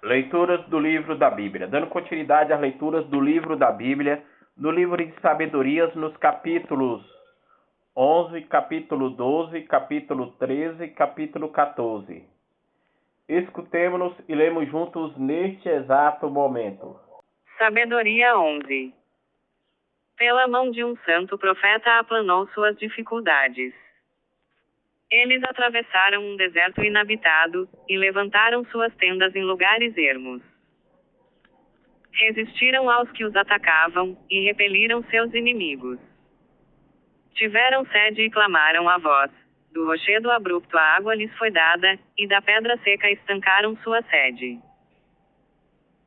Leituras do livro da Bíblia. Dando continuidade às leituras do livro da Bíblia, no livro de Sabedorias, nos capítulos 11, capítulo 12, capítulo 13, capítulo 14. Escutemos-nos e lemos juntos neste exato momento. Sabedoria 11. Pela mão de um santo profeta aplanou suas dificuldades. Eles atravessaram um deserto inabitado, e levantaram suas tendas em lugares ermos. Resistiram aos que os atacavam, e repeliram seus inimigos. Tiveram sede e clamaram a voz. Do rochedo abrupto a água lhes foi dada, e da pedra seca estancaram sua sede.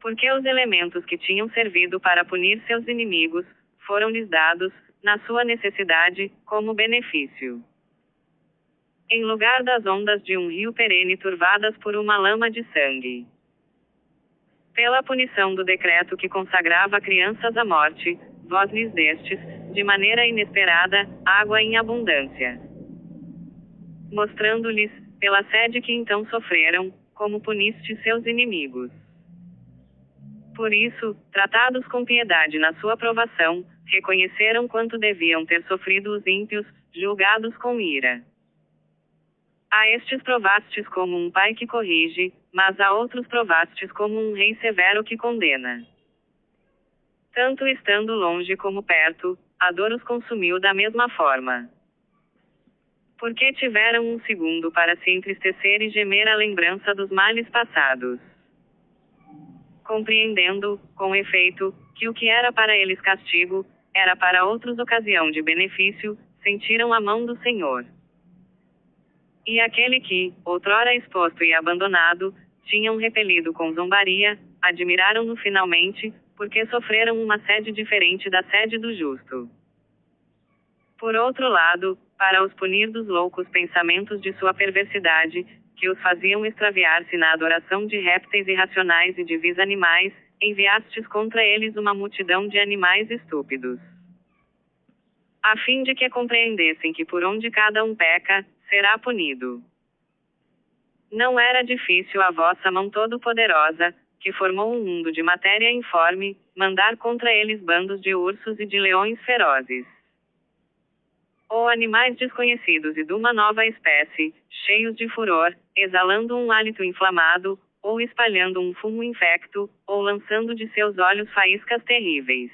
Porque os elementos que tinham servido para punir seus inimigos, foram-lhes dados, na sua necessidade, como benefício. Em lugar das ondas de um rio perene turvadas por uma lama de sangue. Pela punição do decreto que consagrava crianças à morte, vós lhes destes, de maneira inesperada, água em abundância. Mostrando-lhes, pela sede que então sofreram, como puniste seus inimigos. Por isso, tratados com piedade na sua provação, reconheceram quanto deviam ter sofrido os ímpios, julgados com ira. A estes provastes como um pai que corrige, mas a outros provastes como um rei severo que condena. Tanto estando longe como perto, a dor os consumiu da mesma forma. Porque tiveram um segundo para se entristecer e gemer a lembrança dos males passados. Compreendendo, com efeito, que o que era para eles castigo, era para outros ocasião de benefício, sentiram a mão do Senhor. E aquele que, outrora exposto e abandonado, tinham repelido com zombaria, admiraram-no finalmente, porque sofreram uma sede diferente da sede do justo. Por outro lado, para os punir dos loucos pensamentos de sua perversidade, que os faziam extraviar-se na adoração de répteis irracionais e de vis animais, enviastes contra eles uma multidão de animais estúpidos. A fim de que compreendessem que por onde cada um peca, será punido. Não era difícil a vossa mão todo-poderosa, que formou um mundo de matéria informe, mandar contra eles bandos de ursos e de leões ferozes. Ou animais desconhecidos e de uma nova espécie, cheios de furor, exalando um hálito inflamado, ou espalhando um fumo infecto, ou lançando de seus olhos faíscas terríveis.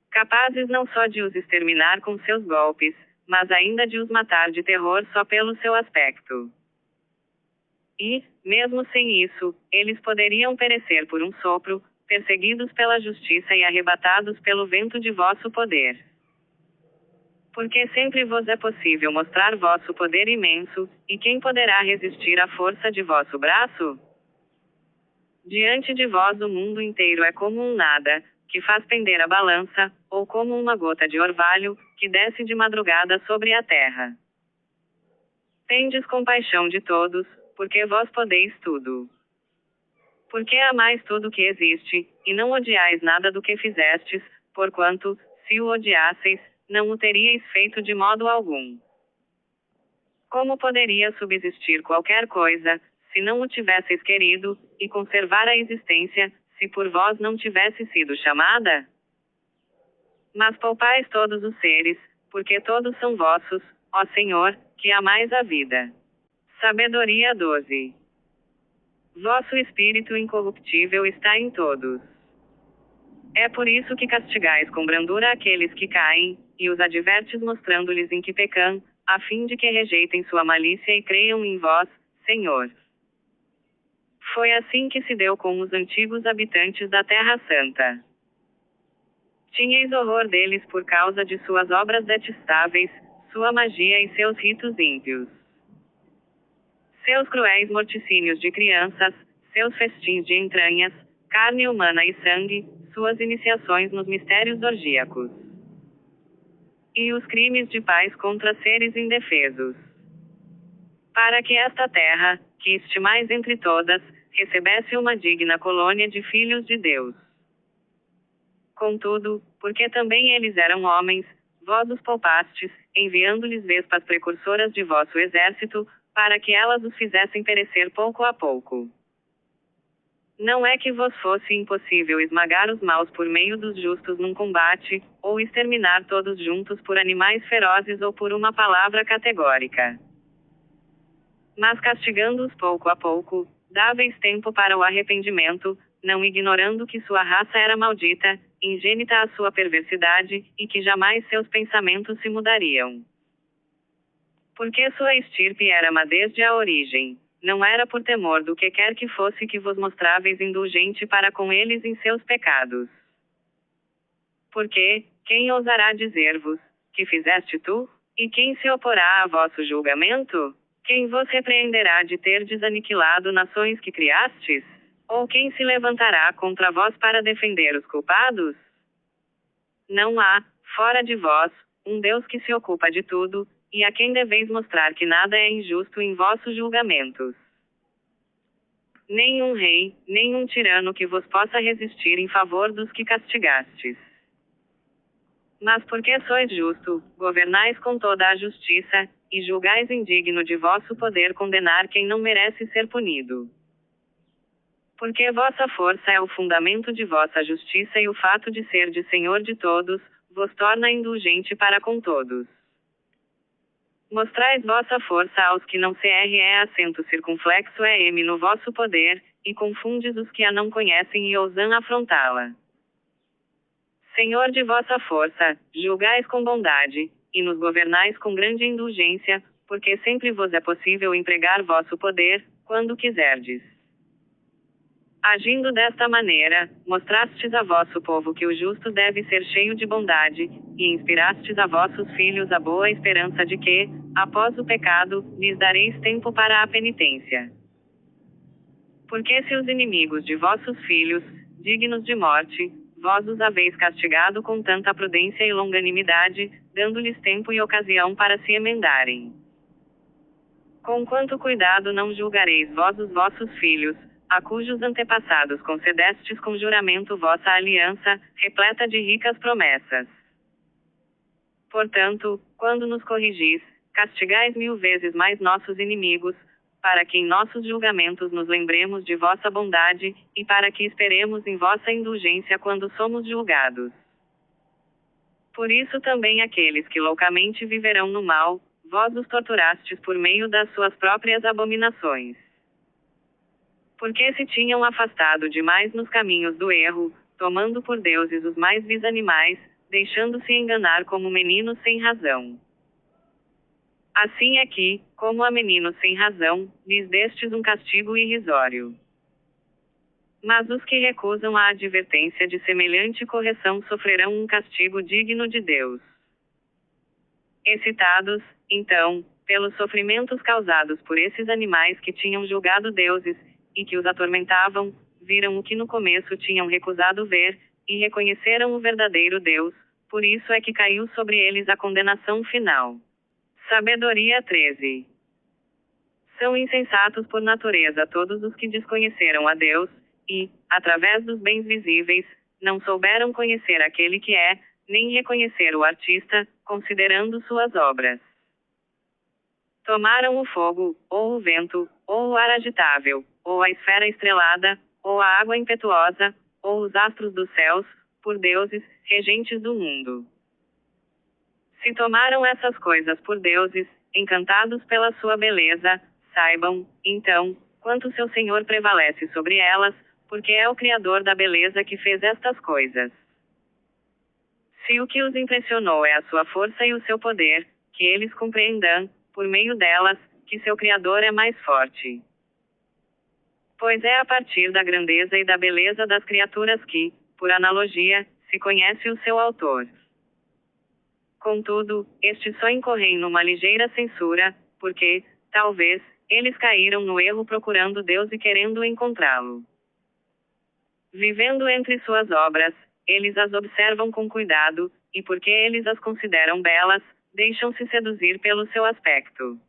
Capazes não só de os exterminar com seus golpes, mas ainda de os matar de terror só pelo seu aspecto. E, mesmo sem isso, eles poderiam perecer por um sopro, perseguidos pela justiça e arrebatados pelo vento de vosso poder. Porque sempre vos é possível mostrar vosso poder imenso, e quem poderá resistir à força de vosso braço? Diante de vós o mundo inteiro é como um nada, que faz pender a balança, ou como uma gota de orvalho, que desce de madrugada sobre a terra. Tendes compaixão de todos, porque vós podeis tudo. Porque amais tudo que existe, e não odiais nada do que fizestes, porquanto, se o odiasseis, não o teríeis feito de modo algum. Como poderia subsistir qualquer coisa, se não o tivesseis querido, e conservar a existência, se por vós não tivesse sido chamada? Mas poupais todos os seres, porque todos são vossos, ó Senhor, que amais a vida. Sabedoria 12. Vosso espírito incorruptível está em todos. É por isso que castigais com brandura aqueles que caem, e os advertes mostrando-lhes em que pecam, a fim de que rejeitem sua malícia e creiam em vós, Senhor. Foi assim que se deu com os antigos habitantes da Terra Santa. Tinhais horror deles por causa de suas obras detestáveis, sua magia e seus ritos ímpios. Seus cruéis morticínios de crianças, seus festins de entranhas, carne humana e sangue, suas iniciações nos mistérios orgíacos. E os crimes de pais contra seres indefesos. Para que esta terra, que estimais entre todas, recebesse uma digna colônia de filhos de Deus. Contudo, porque também eles eram homens, vós os poupastes, enviando-lhes vespas precursoras de vosso exército, para que elas os fizessem perecer pouco a pouco. Não é que vos fosse impossível esmagar os maus por meio dos justos num combate, ou exterminar todos juntos por animais ferozes ou por uma palavra categórica. Mas castigando-os pouco a pouco, dáveis tempo para o arrependimento, não ignorando que sua raça era maldita, ingênita a sua perversidade, e que jamais seus pensamentos se mudariam. Porque sua estirpe era má desde a origem. Não era por temor do que quer que fosse que vos mostráveis indulgente para com eles em seus pecados. Porque, quem ousará dizer-vos, que fizeste tu? E quem se oporá a vosso julgamento? Quem vos repreenderá de terdes aniquilado nações que criastes? Ou quem se levantará contra vós para defender os culpados? Não há, fora de vós, um Deus que se ocupa de tudo, e a quem deveis mostrar que nada é injusto em vossos julgamentos. Nem um rei, nem um tirano que vos possa resistir em favor dos que castigastes. Mas porque sois justo, governais com toda a justiça, e julgais indigno de vosso poder condenar quem não merece ser punido. Porque vossa força é o fundamento de vossa justiça e o fato de ser de Senhor de todos, vos torna indulgente para com todos. Mostrais vossa força aos que não CRE acento circunflexo M no vosso poder, e confundes os que a não conhecem e ousam afrontá-la. Senhor de vossa força, julgais com bondade, e nos governais com grande indulgência, porque sempre vos é possível empregar vosso poder, quando quiserdes. Agindo desta maneira, mostrastes a vosso povo que o justo deve ser cheio de bondade, e inspirastes a vossos filhos a boa esperança de que, após o pecado, lhes dareis tempo para a penitência. Porque se os inimigos de vossos filhos, dignos de morte, vós os haveis castigado com tanta prudência e longanimidade, dando-lhes tempo e ocasião para se emendarem. Com quanto cuidado não julgareis vós os vossos filhos, a cujos antepassados concedestes com juramento vossa aliança, repleta de ricas promessas. Portanto, quando nos corrigis, castigais 1000 vezes mais nossos inimigos, para que em nossos julgamentos nos lembremos de vossa bondade, e para que esperemos em vossa indulgência quando somos julgados. Por isso também aqueles que loucamente viverão no mal, vós os torturastes por meio das suas próprias abominações. Porque se tinham afastado demais nos caminhos do erro, tomando por deuses os mais vis animais, deixando-se enganar como meninos sem razão. Assim é que, como a meninos sem razão, lhes destes um castigo irrisório. Mas os que recusam a advertência de semelhante correção sofrerão um castigo digno de Deus. Excitados, então, pelos sofrimentos causados por esses animais que tinham julgado deuses, e que os atormentavam, viram o que no começo tinham recusado ver, e reconheceram o verdadeiro Deus, por isso é que caiu sobre eles a condenação final. Sabedoria 13. São insensatos por natureza todos os que desconheceram a Deus, e, através dos bens visíveis, não souberam conhecer aquele que é, nem reconhecer o artista, considerando suas obras. Tomaram o fogo, ou o vento, ou o ar agitável, ou a esfera estrelada, ou a água impetuosa, ou os astros dos céus, por deuses, regentes do mundo. Se tomaram essas coisas por deuses, encantados pela sua beleza, saibam, então, quanto seu Senhor prevalece sobre elas, porque é o Criador da beleza que fez estas coisas. Se o que os impressionou é a sua força e o seu poder, que eles compreendam, por meio delas, que seu Criador é mais forte. Pois é a partir da grandeza e da beleza das criaturas que, por analogia, se conhece o seu autor. Contudo, estes só incorrem numa ligeira censura, porque, talvez, eles caíram no erro procurando Deus e querendo encontrá-lo. Vivendo entre suas obras, eles as observam com cuidado, e porque eles as consideram belas, deixam-se seduzir pelo seu aspecto.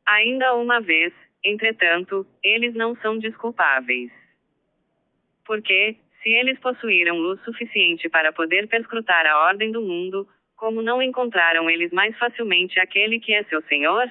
Ainda uma vez, entretanto, eles não são desculpáveis. Porque, se eles possuíram luz suficiente para poder perscrutar a ordem do mundo, como não encontraram eles mais facilmente aquele que é seu Senhor?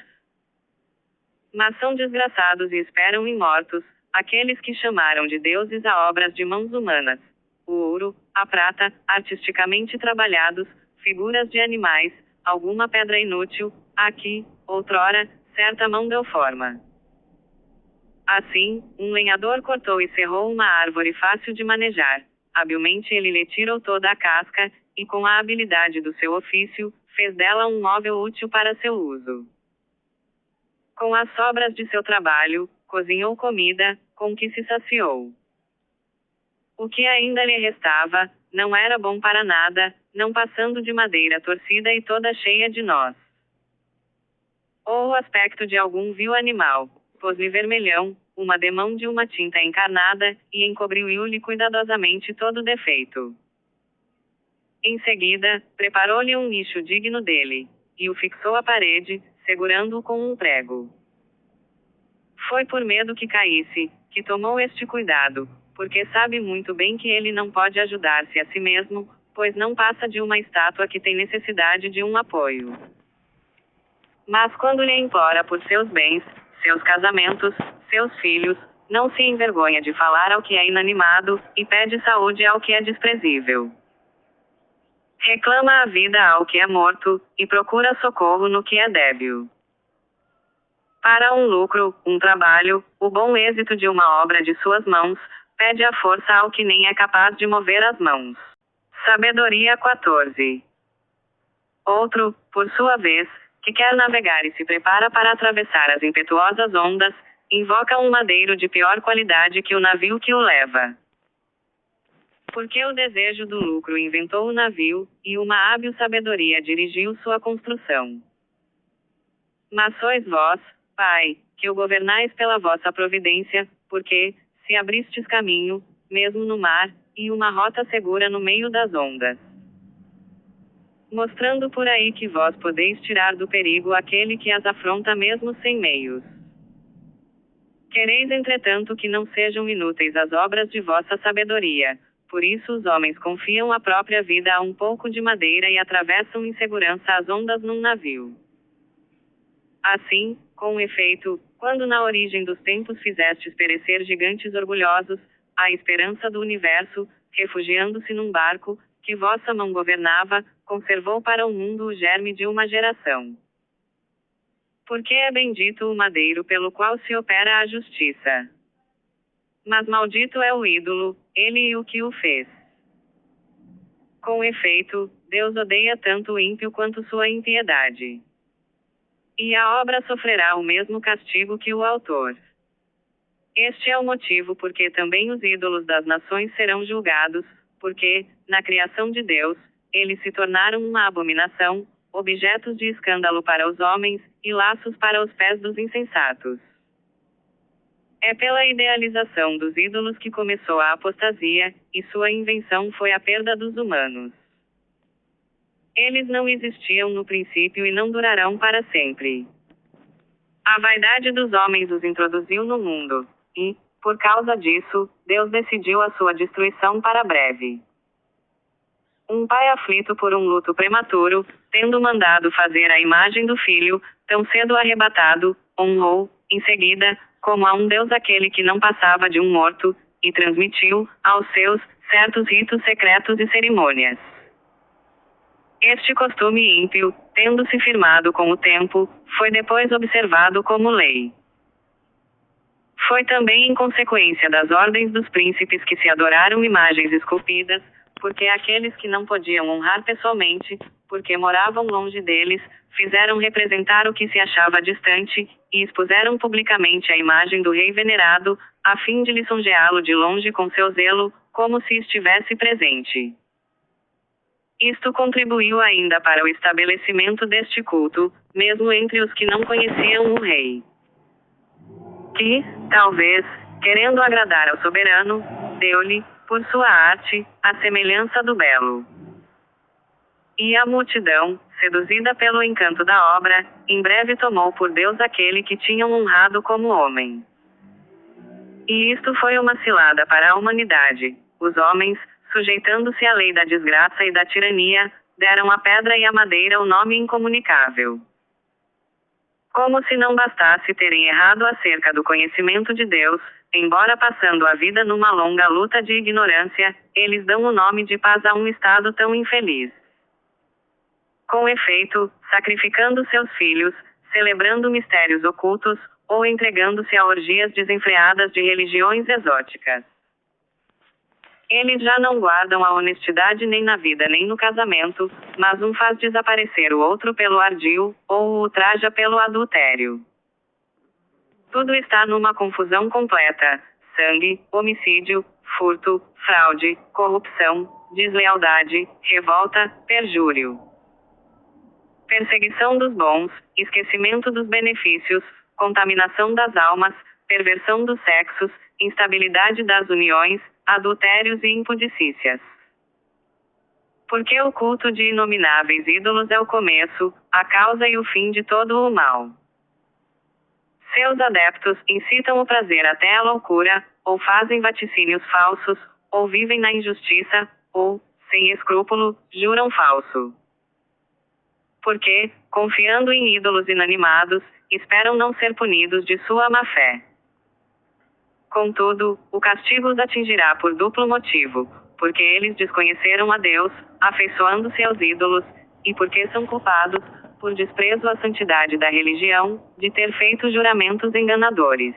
Mas são desgraçados e esperam imortos, aqueles que chamaram de deuses a obras de mãos humanas. O ouro, a prata, artisticamente trabalhados, figuras de animais, alguma pedra inútil, a que, outrora, certa mão deu forma. Assim, um lenhador cortou e serrou uma árvore fácil de manejar. Habilmente ele lhe tirou toda a casca, e com a habilidade do seu ofício, fez dela um móvel útil para seu uso. Com as sobras de seu trabalho, cozinhou comida, com que se saciou. O que ainda lhe restava, não era bom para nada, não passando de madeira torcida e toda cheia de nós. Ou o aspecto de algum vil animal, pôs-lhe vermelhão, uma demão de uma tinta encarnada, e encobriu-lhe cuidadosamente todo o defeito. Em seguida, preparou-lhe um nicho digno dele, e o fixou à parede, segurando-o com um prego. Foi por medo que caísse, que tomou este cuidado, porque sabe muito bem que ele não pode ajudar-se a si mesmo, pois não passa de uma estátua que tem necessidade de um apoio. Mas quando lhe implora por seus bens, seus casamentos, seus filhos, não se envergonha de falar ao que é inanimado, e pede saúde ao que é desprezível. Reclama a vida ao que é morto, e procura socorro no que é débil. Para um lucro, um trabalho, o bom êxito de uma obra de suas mãos, pede a força ao que nem é capaz de mover as mãos. Sabedoria 14. Outro, por sua vez, que quer navegar e se prepara para atravessar as impetuosas ondas, invoca um madeiro de pior qualidade que o navio que o leva. Porque o desejo do lucro inventou o navio, e uma hábil sabedoria dirigiu sua construção. Mas sois vós, Pai, que o governais pela vossa providência, porque, se abristes caminho, mesmo no mar, e uma rota segura no meio das ondas. Mostrando por aí que vós podeis tirar do perigo aquele que as afronta mesmo sem meios. Quereis entretanto que não sejam inúteis as obras de vossa sabedoria. Por isso os homens confiam a própria vida a um pouco de madeira e atravessam em segurança as ondas num navio. Assim, com efeito, quando na origem dos tempos fizestes perecer gigantes orgulhosos, a esperança do universo, refugiando-se num barco, que vossa mão governava, conservou para o mundo o germe de uma geração. Porque é bendito o madeiro pelo qual se opera a justiça. Mas maldito é o ídolo, ele e o que o fez. Com efeito, Deus odeia tanto o ímpio quanto sua impiedade. E a obra sofrerá o mesmo castigo que o autor. Este é o motivo porque também os ídolos das nações serão julgados, porque, na criação de Deus, eles se tornaram uma abominação, objetos de escândalo para os homens, e laços para os pés dos insensatos. É pela idealização dos ídolos que começou a apostasia, e sua invenção foi a perda dos humanos. Eles não existiam no princípio e não durarão para sempre. A vaidade dos homens os introduziu no mundo, e, por causa disso, Deus decidiu a sua destruição para breve. Um pai aflito por um luto prematuro, tendo mandado fazer a imagem do filho, tão cedo arrebatado, honrou, em seguida, como a um Deus aquele que não passava de um morto, e transmitiu, aos seus, certos ritos secretos e cerimônias. Este costume ímpio, tendo-se firmado com o tempo, foi depois observado como lei. Foi também em consequência das ordens dos príncipes que se adoraram imagens esculpidas, porque aqueles que não podiam honrar pessoalmente, porque moravam longe deles, fizeram representar o que se achava distante, e expuseram publicamente a imagem do rei venerado, a fim de lisonjeá-lo de longe com seu zelo, como se estivesse presente. Isto contribuiu ainda para o estabelecimento deste culto, mesmo entre os que não conheciam o rei. Que, talvez, querendo agradar ao soberano, deu-lhe, por sua arte, a semelhança do belo. E a multidão, seduzida pelo encanto da obra, em breve tomou por Deus aquele que tinham honrado como homem. E isto foi uma cilada para a humanidade. Os homens, sujeitando-se à lei da desgraça e da tirania, deram à pedra e à madeira o nome incomunicável. Como se não bastasse terem errado acerca do conhecimento de Deus, embora passando a vida numa longa luta de ignorância, eles dão o nome de paz a um estado tão infeliz. Com efeito, sacrificando seus filhos, celebrando mistérios ocultos, ou entregando-se a orgias desenfreadas de religiões exóticas. Eles já não guardam a honestidade nem na vida nem no casamento, mas um faz desaparecer o outro pelo ardil, ou o ultraja pelo adultério. Tudo está numa confusão completa: sangue, homicídio, furto, fraude, corrupção, deslealdade, revolta, perjúrio. Perseguição dos bons, esquecimento dos benefícios, contaminação das almas, perversão dos sexos, instabilidade das uniões, adultérios e impudicícias. Porque o culto de inomináveis ídolos é o começo, a causa e o fim de todo o mal. Seus adeptos incitam o prazer até a loucura, ou fazem vaticínios falsos, ou vivem na injustiça, ou, sem escrúpulo, juram falso. Porque, confiando em ídolos inanimados, esperam não ser punidos de sua má-fé. Contudo, o castigo os atingirá por duplo motivo: porque eles desconheceram a Deus, afeiçoando-se aos ídolos, e porque são culpados, por desprezo à santidade da religião, de ter feito juramentos enganadores.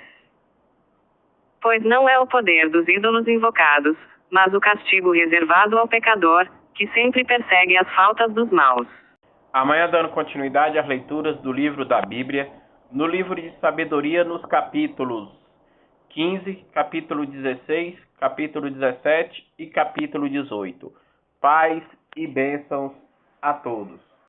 Pois não é o poder dos ídolos invocados, mas o castigo reservado ao pecador, que sempre persegue as faltas dos maus. Amanhã, dando continuidade às leituras do livro da Bíblia, no livro de sabedoria, nos capítulos 15, capítulo 16, capítulo 17 e capítulo 18. Paz e bênçãos a todos.